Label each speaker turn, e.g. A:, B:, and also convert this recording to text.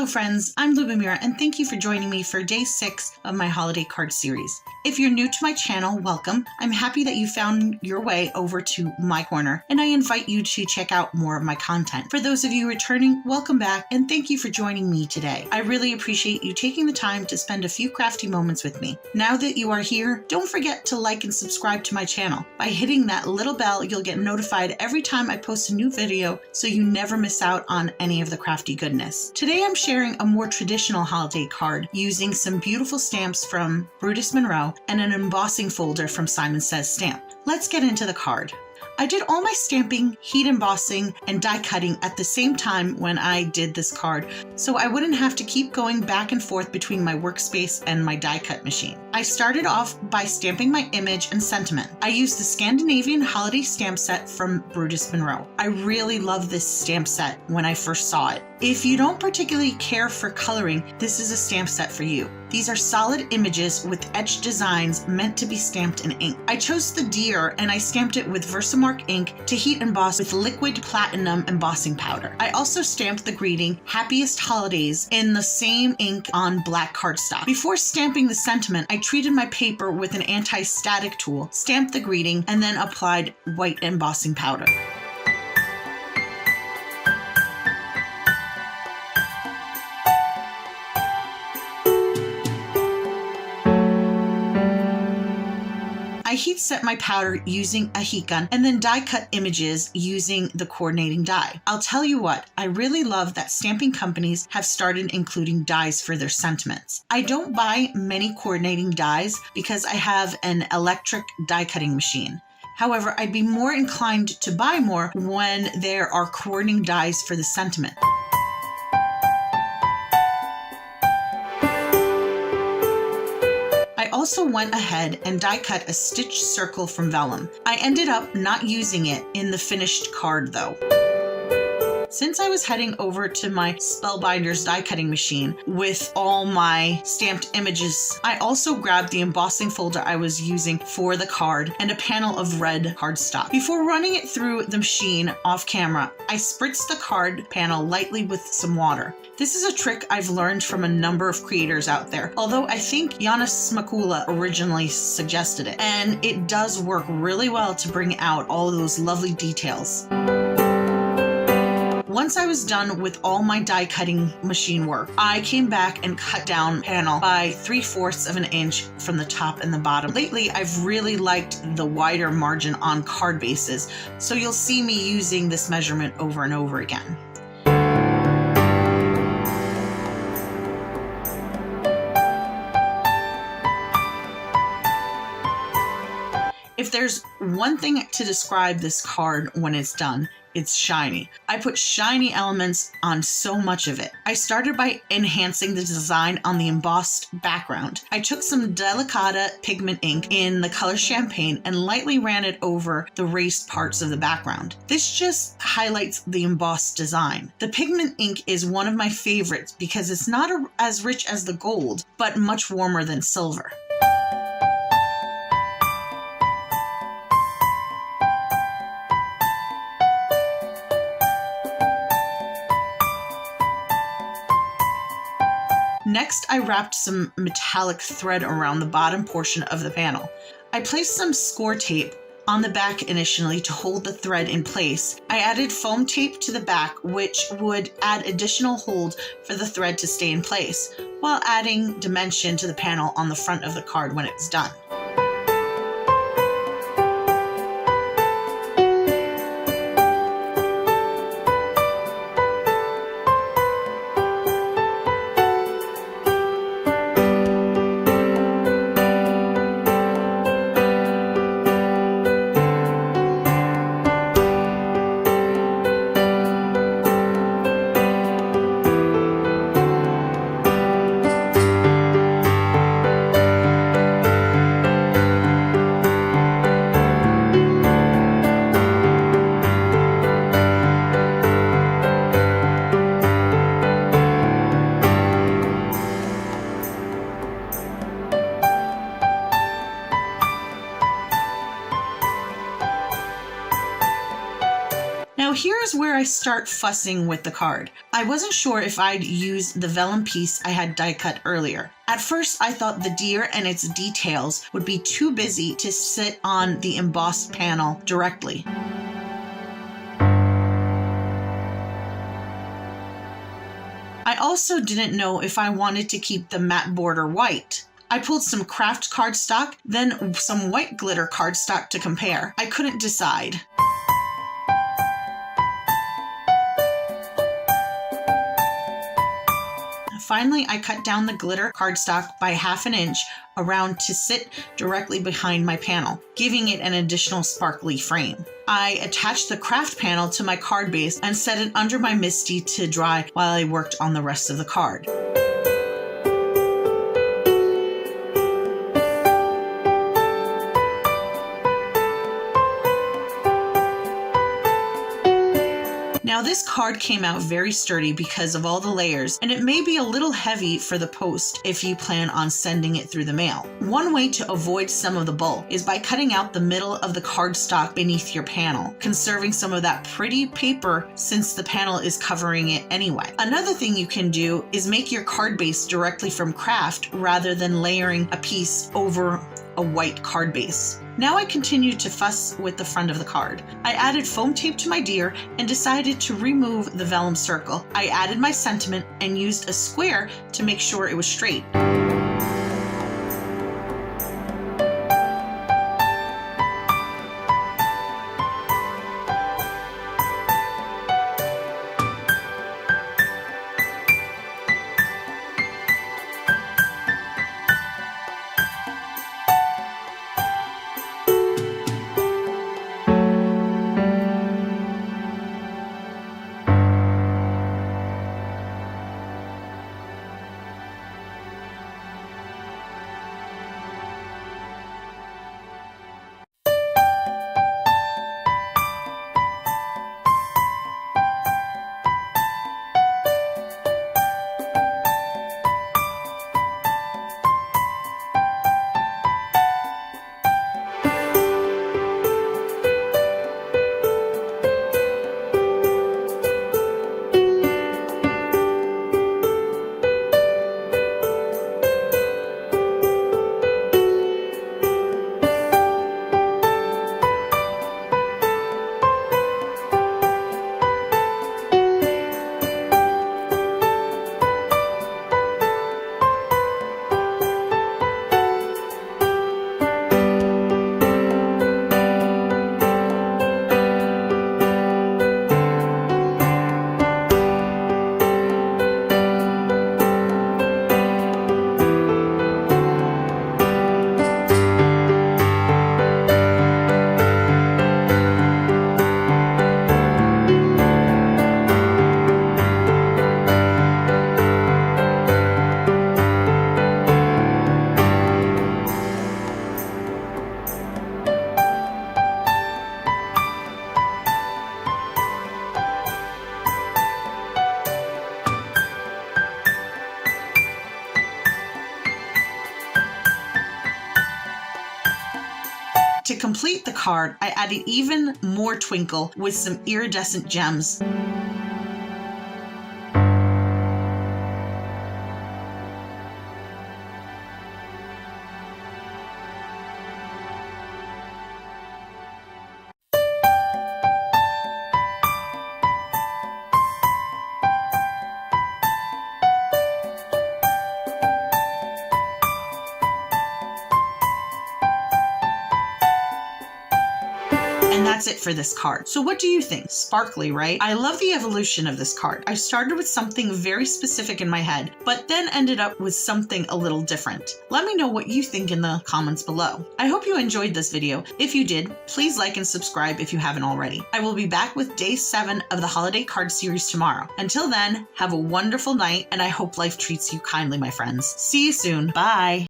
A: friends, I'm Lubomira and thank you for joining me for day 6 of my holiday card series. If you're new to my channel, welcome. I'm happy that you found your way over to my corner and I invite you to check out more of my content. For those of you returning, welcome back and thank you for joining me today. I really appreciate you taking the time to spend a few crafty moments with me. Now that you are here, don't forget to like and subscribe to my channel. By hitting that little bell, you'll get notified every time I post a new video so you never miss out on any of the crafty goodness. Today I'm sharing a more traditional holiday card using some beautiful stamps from Brutus Monroe and an embossing folder from Simon Says Stamp. Let's get into the card. I did all my stamping, heat embossing, and die cutting at the same time when I did this card, so I wouldn't have to keep going back and forth between my workspace and my die cut machine. I started off by stamping my image and sentiment. I used the Scandinavian Holiday stamp set from Brutus Monroe. I really loved this stamp set when I first saw it. If you don't particularly care for coloring, this is a stamp set for you. These are solid images with etched designs meant to be stamped in ink. I chose the deer and I stamped it with Watermark ink to heat emboss with liquid platinum embossing powder. I also stamped the greeting, Happiest Holidays, in the same ink on black cardstock. Before stamping the sentiment, I treated my paper with an anti-static tool, stamped the greeting, and then applied white embossing powder. I heat set my powder using a heat gun and then die cut images using the coordinating die. I'll tell you what, I really love that stamping companies have started including dies for their sentiments. I don't buy many coordinating dies because I have an electric die cutting machine. However, I'd be more inclined to buy more when there are coordinating dies for the sentiment. I also went ahead and die cut a stitched circle from vellum. I ended up not using it in the finished card though. Since I was heading over to my Spellbinders die cutting machine with all my stamped images, I also grabbed the embossing folder I was using for the card and a panel of red cardstock. Before running it through the machine off camera, I spritzed the card panel lightly with some water. This is a trick I've learned from a number of creators out there, although I think Janis Smakula originally suggested it, and it does work really well to bring out all those lovely details. Once I was done with all my die cutting machine work, I came back and cut down panel by 3/4 of an inch from the top and the bottom. Lately, I've really liked the wider margin on card bases, so you'll see me using this measurement over and over again. If there's one thing to describe this card when it's done, it's shiny. I put shiny elements on so much of it. I started by enhancing the design on the embossed background. I took some Delicata pigment ink in the color Champagne and lightly ran it over the raised parts of the background. This just highlights the embossed design. The pigment ink is one of my favorites because it's not as rich as the gold, but much warmer than silver. Next, I wrapped some metallic thread around the bottom portion of the panel. I placed some score tape on the back initially to hold the thread in place. I added foam tape to the back, which would add additional hold for the thread to stay in place, while adding dimension to the panel on the front of the card when it's done. here's where I start fussing with the card. I wasn't sure if I'd use the vellum piece I had die cut earlier. At first, I thought the deer and its details would be too busy to sit on the embossed panel directly. I also didn't know if I wanted to keep the matte border white. I pulled some craft cardstock, then some white glitter cardstock to compare. I couldn't decide. Finally, I cut down the glitter cardstock by 1/2 inch around to sit directly behind my panel, giving it an additional sparkly frame. I attached the craft panel to my card base and set it under my MISTI to dry while I worked on the rest of the card. Now this card came out very sturdy because of all the layers, and it may be a little heavy for the post if you plan on sending it through the mail. One way to avoid some of the bulk is by cutting out the middle of the cardstock beneath your panel, conserving some of that pretty paper since the panel is covering it anyway. Another thing you can do is make your card base directly from craft rather than layering a piece over a white card base. Now I continued to fuss with the front of the card. I added foam tape to my deer and decided to remove the vellum circle. I added my sentiment and used a square to make sure it was straight. To complete the card, I added even more twinkle with some iridescent gems. And that's it for this card. So what do you think? Sparkly, right? I love the evolution of this card. I started with something very specific in my head, but then ended up with something a little different. Let me know what you think in the comments below. I hope you enjoyed this video. If you did, please like and subscribe if you haven't already. I will be back with day 7 of the holiday card series tomorrow. Until then, have a wonderful night, and I hope life treats you kindly, my friends. See you soon. Bye.